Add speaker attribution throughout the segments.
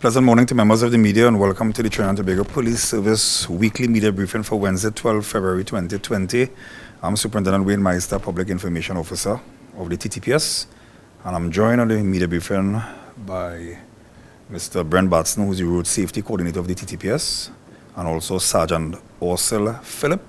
Speaker 1: Pleasant morning to members of the media and welcome to the Trinidad and Tobago Police Service weekly media briefing for Wednesday, 12 February 2020. I'm Superintendent Wayne Meister, Public Information Officer of the TTPS, and I'm joined on the media briefing by Mr. Brent Batson, who's the Road Safety Coordinator of the TTPS, and also Sergeant Orsil Phillip,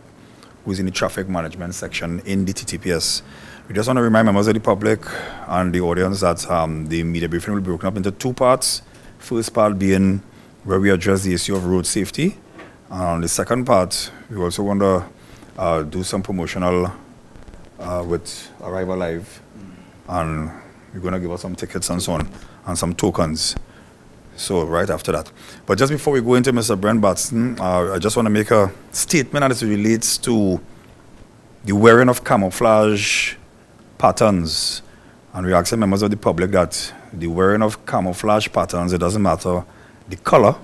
Speaker 1: who's in the Traffic Management Section in the TTPS. We just want to remind members of the public and the audience that the media briefing will be broken up into two parts. First part being where we address the issue of road safety. And the second part, we also want to do some promotional with Arrival Live. And we're going to give us some tickets and so on, and some tokens. So right after that. But just before we go into Mr. Brent Batson, I just want to make a statement as it relates to the wearing of camouflage patterns. And we're asking members of the public that the wearing of camouflage patterns, it doesn't matter the color,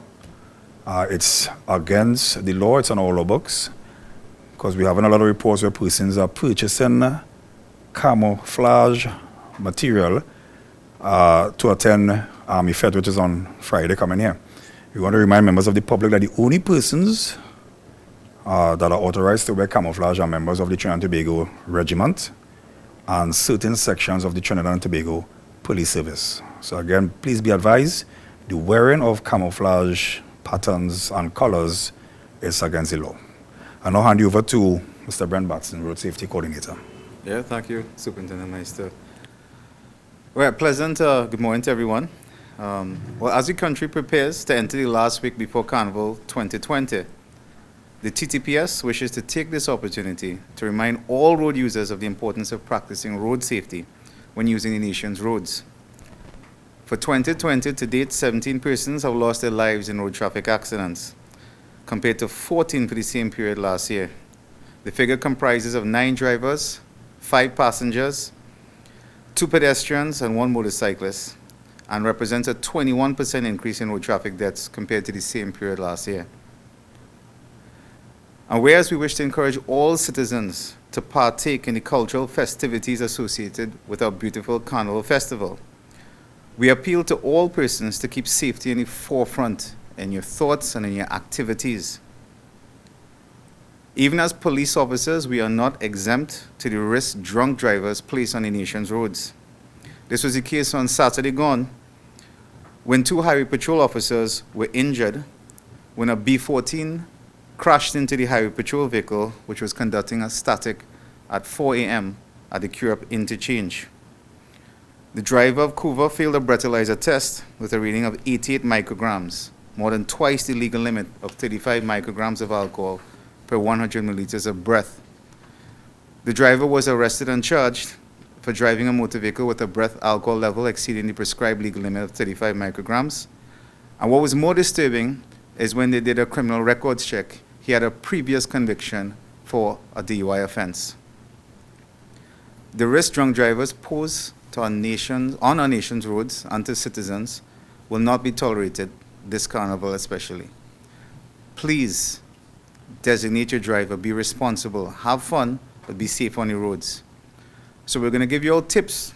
Speaker 1: it's against the law, it's on our law books, because we have a lot of reports where persons are purchasing camouflage material to attend Army Fed, which is on Friday coming here. We want to remind members of the public that the only persons that are authorized to wear camouflage are members of the Trinidad and Tobago Regiment and certain sections of the Trinidad and Tobago Police Service. So again, please be advised, the wearing of camouflage patterns and colors is against the law. I now hand you over to Mr. Brent Batson, Road Safety Coordinator.
Speaker 2: Yeah, thank you, Superintendent Meister. Well, pleasant good morning to everyone. Well, as the country prepares to enter the last week before Carnival 2020, the TTPS wishes to take this opportunity to remind all road users of the importance of practicing road safety when using the nation's roads. For 2020, to date, 17 persons have lost their lives in road traffic accidents, compared to 14 for the same period last year. The figure comprises of 9 drivers, 5 passengers, 2 pedestrians, and 1 motorcyclist, and represents a 21% increase in road traffic deaths compared to the same period last year. And whereas we wish to encourage all citizens to partake in the cultural festivities associated with our beautiful Carnival Festival, we appeal to all persons to keep safety in the forefront in your thoughts and in your activities. Even as police officers, we are not exempt to the risk drunk drivers place on the nation's roads. This was the case on Saturday gone, when 2 highway patrol officers were injured when a B14 crashed into the highway patrol vehicle, which was conducting a static at 4 a.m. at the Curup interchange. The driver of Cuva failed a breathalyzer test with a reading of 88 micrograms, more than twice the legal limit of 35 micrograms of alcohol per 100 milliliters of breath. The driver was arrested and charged for driving a motor vehicle with a breath alcohol level exceeding the prescribed legal limit of 35 micrograms. And what was more disturbing is when they did a criminal records check, he had a previous conviction for a DUI offense. The risk drunk drivers pose to on our nation's roads and to citizens will not be tolerated, this Carnival especially. Please designate your driver, be responsible, have fun, but be safe on the roads. So we're going to give you all tips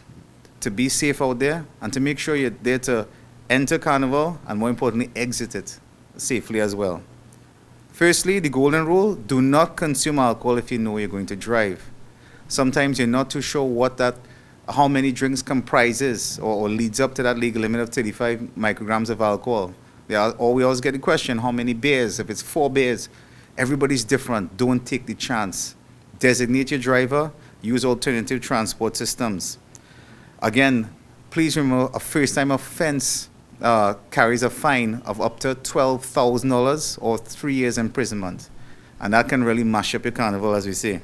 Speaker 2: to be safe out there and to make sure you're there to enter Carnival and more importantly, exit it safely as well. Firstly, the golden rule, do not consume alcohol if you know you're going to drive. Sometimes you're not too sure how many drinks comprises or leads up to that legal limit of 35 micrograms of alcohol. We always get the question, how many beers? If it's 4 beers, everybody's different. Don't take the chance. Designate your driver, use alternative transport systems. Again, please remember a first-time offense carries a fine of up to $12,000 or 3 years imprisonment. And that can really mash up your Carnival, as we say.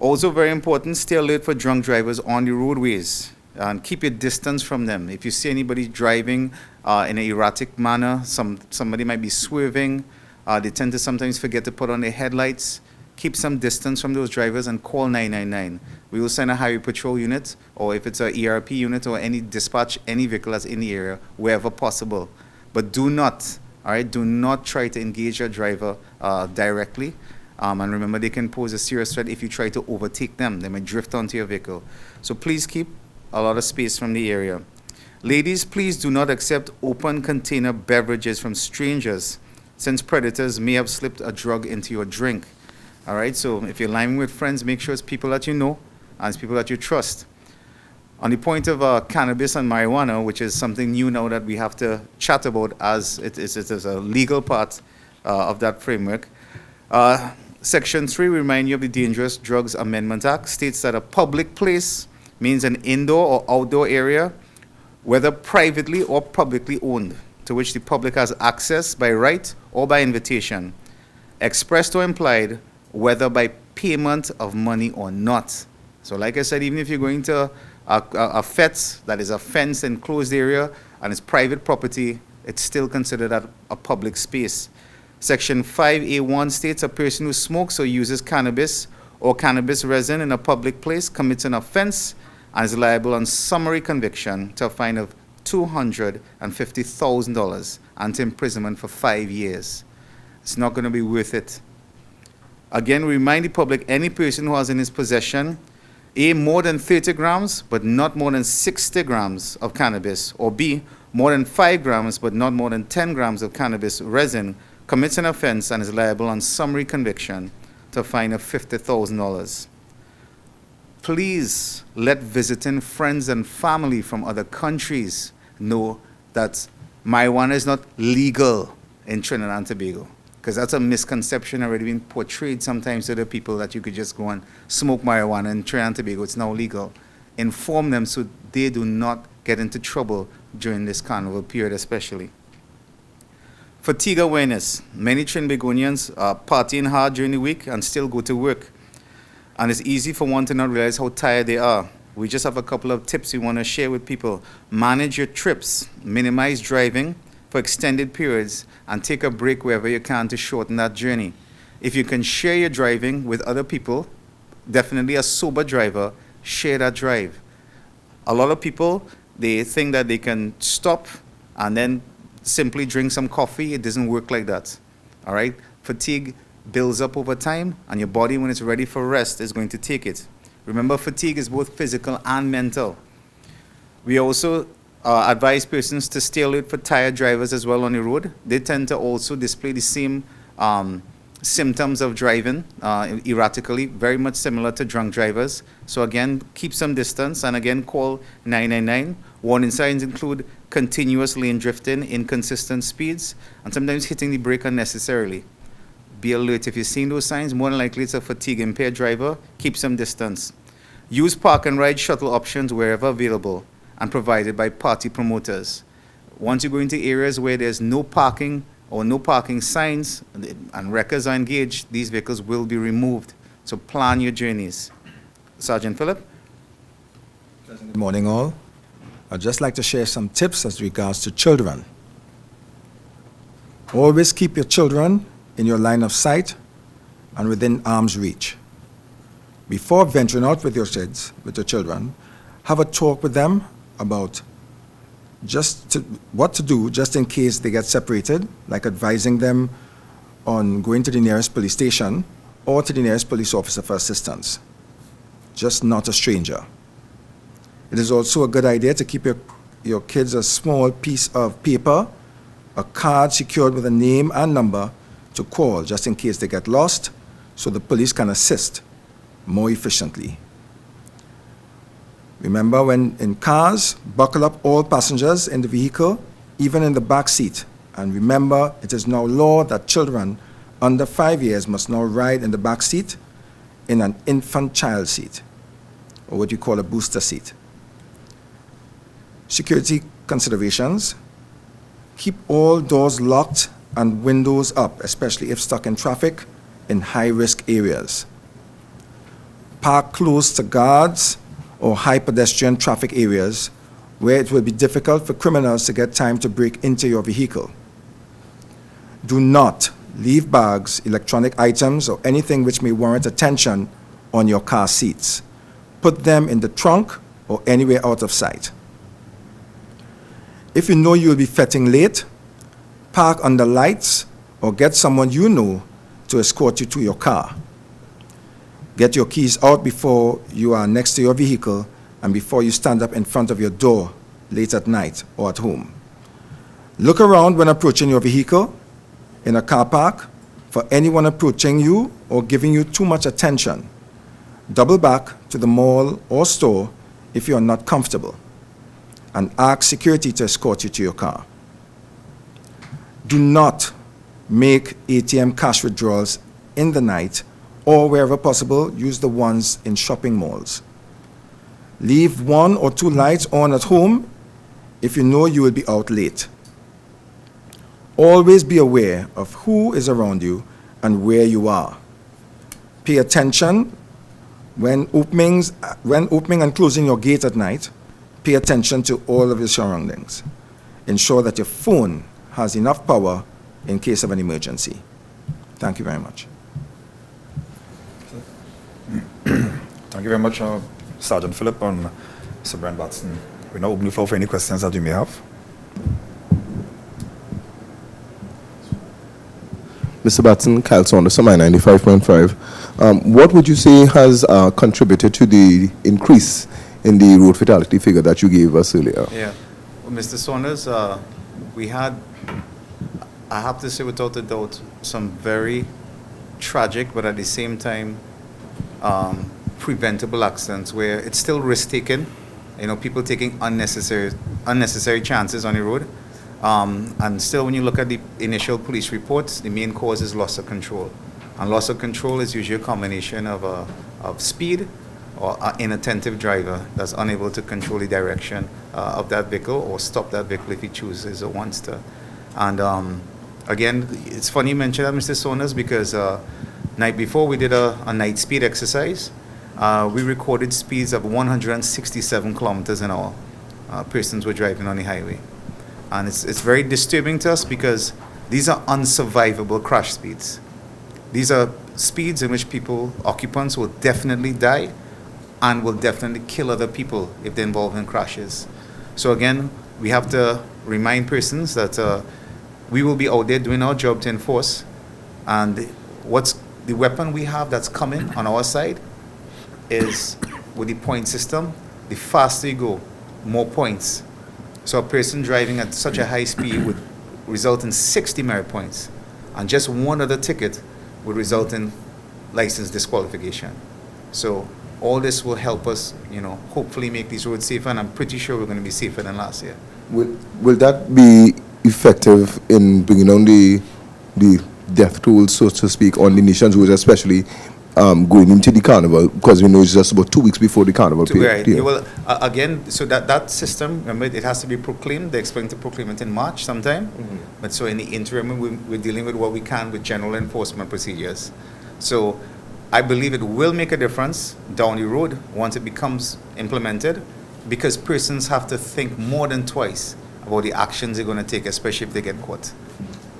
Speaker 2: Also very important, stay alert for drunk drivers on the roadways and keep your distance from them. If you see anybody driving in an erratic manner, somebody might be swerving, they tend to sometimes forget to put on their headlights. Keep some distance from those drivers and call 999. We will send a highway patrol unit, or if it's an ERP unit or any dispatch, any vehicle that's in the area, wherever possible. But do not try to engage your driver directly. And remember, they can pose a serious threat if you try to overtake them. They may drift onto your vehicle. So please keep a lot of space from the area. Ladies, please do not accept open container beverages from strangers, since predators may have slipped a drug into your drink. All right, so if you're liming with friends, make sure it's people that you know and it's people that you trust. On the point of cannabis and marijuana, which is something new now that we have to chat about as it is a legal part of that framework, Section 3 remind you of the Dangerous Drugs Amendment Act, states that a public place means an indoor or outdoor area, whether privately or publicly owned, to which the public has access by right or by invitation, expressed or implied, whether by payment of money or not. So like I said, even if you're going to a FET, that is a fenced enclosed area, and it's private property, it's still considered a public space. Section 5A1 states a person who smokes or uses cannabis or cannabis resin in a public place commits an offense and is liable on summary conviction to a fine of $250,000 and to imprisonment for 5 years. It's not going to be worth it. Again, remind the public, any person who has in his possession A, more than 30 grams, but not more than 60 grams of cannabis, or B, more than 5 grams, but not more than 10 grams of cannabis resin, commits an offense and is liable on summary conviction to a fine of $50,000. Please let visiting friends and family from other countries know that marijuana is not legal in Trinidad and Tobago, because that's a misconception already being portrayed sometimes to the people that you could just go and smoke marijuana in Trinidad and Tobago. It's now legal. Inform them so they do not get into trouble during this carnival period especially. Fatigue awareness. Many Trinbagonians are partying hard during the week and still go to work. And it's easy for one to not realize how tired they are. We just have a couple of tips we want to share with people. Manage your trips. Minimize driving for extended periods and take a break wherever you can to shorten that journey. If you can share your driving with other people, definitely a sober driver, share that drive. A lot of people, they think that they can stop and then simply drink some coffee. It doesn't work like that. All right? Fatigue builds up over time, and your body, when it's ready for rest, is going to take it. Remember, fatigue is both physical and mental. We also advise persons to stay alert for tired drivers as well on the road. They tend to also display the same symptoms of driving erratically, very much similar to drunk drivers. So again, keep some distance, and again, call 999. Warning signs include continuous lane drifting, inconsistent speeds, and sometimes hitting the brake unnecessarily. Be alert. If you're seeing those signs, more than likely it's a fatigue-impaired driver. Keep some distance. Use park and ride shuttle options wherever available and provided by party promoters. Once you go into areas where there's no parking or no parking signs and wreckers are engaged, these vehicles will be removed. So plan your journeys. Sergeant Phillip?
Speaker 3: Good morning, all. I'd just like to share some tips as regards to children. Always keep your children in your line of sight and within arm's reach. Before venturing out with your kids, with your children, have a talk with them about what to do just in case they get separated, like advising them on going to the nearest police station or to the nearest police officer for assistance. Just not a stranger. It is also a good idea to keep your kids a small piece of paper, a card secured with a name and number to call just in case they get lost, so the police can assist more efficiently. Remember, when in cars, buckle up all passengers in the vehicle, even in the back seat. And remember, it is now law that children under 5 years must now ride in the back seat in an infant child seat, or what you call a booster seat. Security considerations. Keep all doors locked and windows up, especially if stuck in traffic in high-risk areas. Park close to guards or high pedestrian traffic areas where it will be difficult for criminals to get time to break into your vehicle. Do not leave bags, electronic items, or anything which may warrant attention on your car seats. Put them in the trunk or anywhere out of sight. If you know you will be fetting late, park under lights or get someone you know to escort you to your car. Get your keys out before you are next to your vehicle and before you stand up in front of your door late at night or at home. Look around when approaching your vehicle, in a car park, for anyone approaching you or giving you too much attention. Double back to the mall or store if you are not comfortable, and ask security to escort you to your car. Do not make ATM cash withdrawals in the night, or wherever possible, use the ones in shopping malls. Leave 1 or 2 lights on at home if you know you will be out late. Always be aware of who is around you and where you are. Pay attention when opening and closing your gate at night. Pay attention to all of your surroundings. Ensure that your phone has enough power in case of an emergency. Thank you very much.
Speaker 1: Thank you very much, Sergeant Philip and Mr. Brent Batson. We're now open the floor for any questions that you may have.
Speaker 4: Mr. Batson, Kyle Saunders, my 95.5. What would you say has contributed to the increase in the road fatality figure that you gave us earlier?
Speaker 2: Yeah, well, Mr. Saunders, we had, I have to say without a doubt, some very tragic, but at the same time, preventable accidents where it's still risk-taking, people taking unnecessary chances on the road. And still, when you look at the initial police reports, the main cause is loss of control. And loss of control is usually a combination of speed or an inattentive driver that's unable to control the direction of that vehicle or stop that vehicle if he chooses or wants to. And again, it's funny you mentioned that, Mr. Saunders, because night before we did a night speed exercise. We recorded speeds of 167 kilometers an hour. Persons were driving on the highway. And it's very disturbing to us because these are unsurvivable crash speeds. These are speeds in which occupants will definitely die and will definitely kill other people if they're involved in crashes. So again, we have to remind persons that we will be out there doing our job to enforce. And what's the weapon we have that's coming on our side is with the point system. The faster you go, more points. So a person driving at such a high speed would result in 60 merit points, and just one other ticket would result in license disqualification. So all this will help us, hopefully make these roads safer, and I'm pretty sure we're going to be safer than last year.
Speaker 4: Will that be effective in bringing down the death toll, so to speak, on the nation's roads, especially going into the carnival, because we know it's just about 2 weeks before the carnival period?
Speaker 2: Right. Yeah. Well, again, so that system, remember, it has to be proclaimed. They're expecting to proclaim it in March sometime. Mm-hmm. But so in the interim, we're dealing with what we can with general enforcement procedures. So I believe it will make a difference down the road once it becomes implemented, because persons have to think more than twice about the actions they're going to take, especially if they get caught.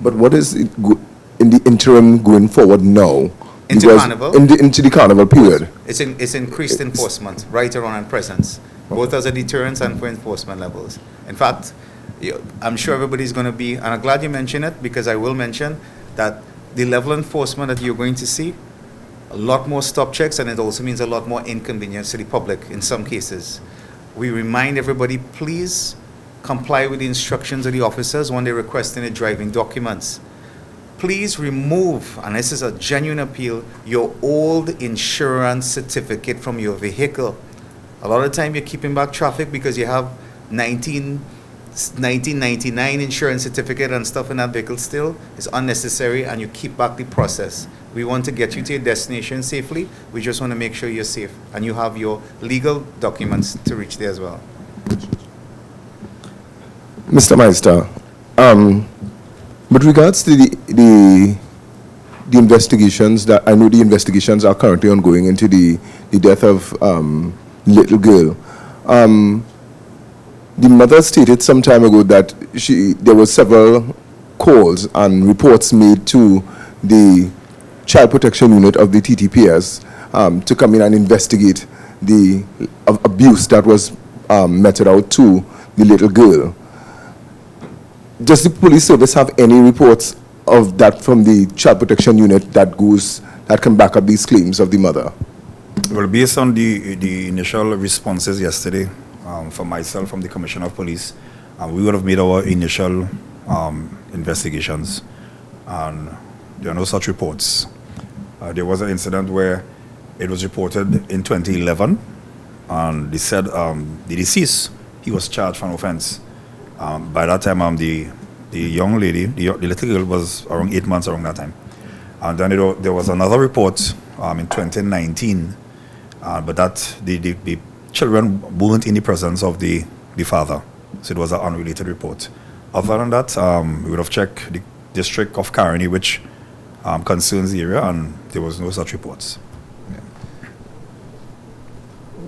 Speaker 4: But what is it in the interim going forward now?
Speaker 2: Into carnival?
Speaker 4: Into the carnival period.
Speaker 2: It's increased enforcement right around and presence, both as a deterrence and for enforcement levels. In fact, I'm sure everybody's going to be, and I'm glad you mentioned it, because I will mention that the level of enforcement that you're going to see, a lot more stop checks, and it also means a lot more inconvenience to the public in some cases. We remind everybody, please comply with the instructions of the officers when they're requesting the driving documents. Please remove, and this is a genuine appeal, your old insurance certificate from your vehicle. A lot of the time you're keeping back traffic because you have 1999 insurance certificate and stuff in that vehicle still. It's unnecessary, and you keep back the process. We want to get you to your destination safely. We just want to make sure you're safe and you have your legal documents to reach there as well.
Speaker 4: Mr. Meister, with regards to the investigations, that I know the investigations are currently ongoing into the death of little girl. The mother stated some time ago that there were several calls and reports made to the Child Protection Unit of the TTPS to come in and investigate the abuse that was meted out to the little girl. Does the police service have any reports of that from the Child Protection Unit that can back up these claims of the mother?
Speaker 1: Well, based on the initial responses yesterday from myself, from the Commissioner of Police, we would have made our initial investigations, and there are no such reports. There was an incident where it was reported in 2011, and they said the deceased, he was charged for an offense. By that time, the young lady, the little girl was around 8 months around that time. And then there was another report in 2019, but that the children weren't in the presence of the father. So it was an unrelated report. Other than that, we would have checked the district of Carney, which concerns the area, and there was no such reports.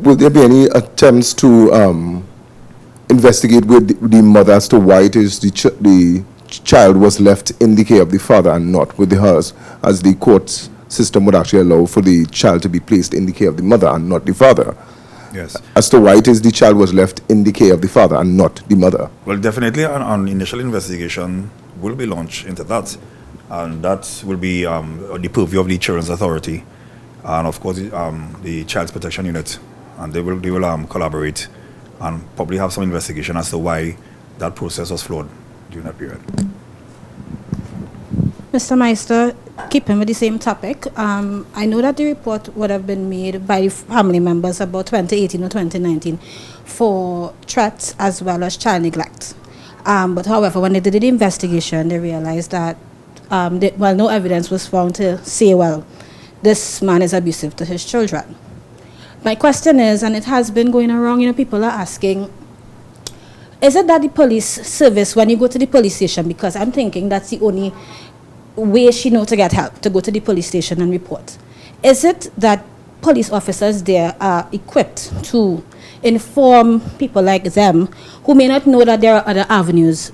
Speaker 4: Will there be any attempts to investigate with the mother as to why it is the child was left in the care of the father and not with the hers, as the court system would actually allow for the child to be placed in the care of the mother and not the father?
Speaker 1: Yes.
Speaker 4: As to why it is the child was left in the care of the father and not the mother?
Speaker 1: Well, definitely an initial investigation will be launched into that, and that will be the purview of the Children's Authority, and of course the Child's Protection Unit, and they will collaborate and probably have some investigation as to why that process was flawed during that period.
Speaker 5: Mr. Meister, keeping with the same topic, I know that the report would have been made by the family members about 2018 or 2019 for threats as well as child neglect. But however, when they did the investigation, they realized that no evidence was found to say, well, this man is abusive to his children. My question is, and it has been going around, people are asking, is it that the police service, when you go to the police station, because I'm thinking that's the only way she knows to get help, to go to the police station and report. Is it that police officers there are equipped to inform people like them who may not know that there are other avenues,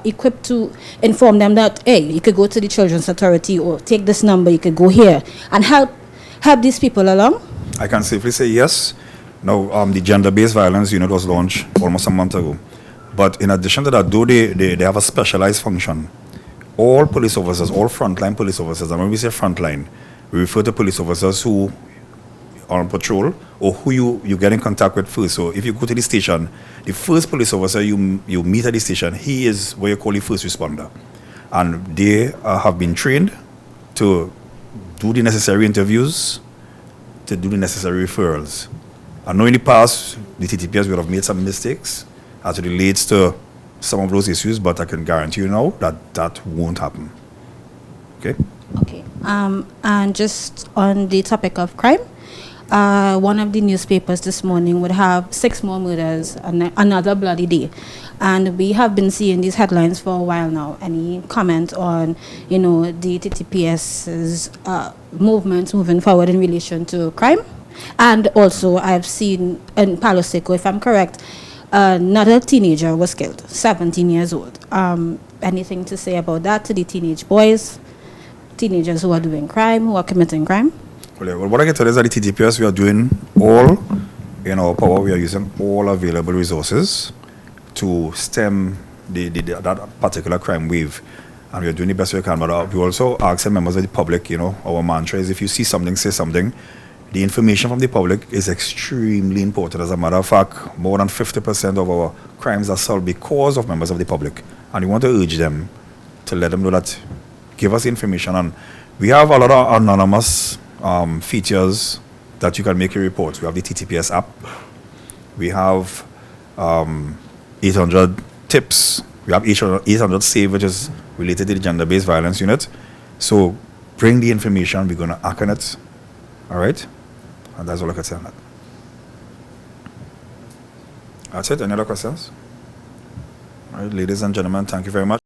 Speaker 5: equipped to inform them that, hey, you could go to the Children's Authority or take this number, you could go here and help these people along?
Speaker 1: I can safely say yes. Now, the gender-based violence unit was launched almost a month ago. But in addition to that, though they have a specialized function, all police officers, all frontline police officers, and when we say frontline, we refer to police officers who are on patrol or who you get in contact with first. So if you go to the station, the first police officer you meet at the station, he is what you call the first responder. And they have been trained to do the necessary interviews, to do the necessary referrals. I know in the past, the TTPS would have made some mistakes as it relates to some of those issues, but I can guarantee you now that that won't happen. Okay?
Speaker 5: Okay. And just on the topic of crime, one of the newspapers this morning would have 6 more murders and another bloody day. And we have been seeing these headlines for a while now. Any comment on, the TTPS's movements moving forward in relation to crime? And also, I've seen in Palo Seco, if I'm correct, another teenager was killed, 17 years old. Anything to say about that to the teenagers who are doing crime, who are committing crime?
Speaker 1: Well, what I can tell you is that the TTPS, we are doing all in our power. We are using all available resources to stem that particular crime wave. And we are doing the best we can. But we also ask members of the public, our mantra is if you see something, say something. The information from the public is extremely important. As a matter of fact, more than 50% of our crimes are solved because of members of the public. And we want to urge them to let them know that, give us information. And we have a lot of anonymous features that you can make your reports. We have the TTPS app. We have 800 tips. We have 800 save, which is related to the gender-based violence unit. So bring the information. We're going to act on it. All right? And that's all I can say on that. That's it. Any other questions? All right, ladies and gentlemen, thank you very much.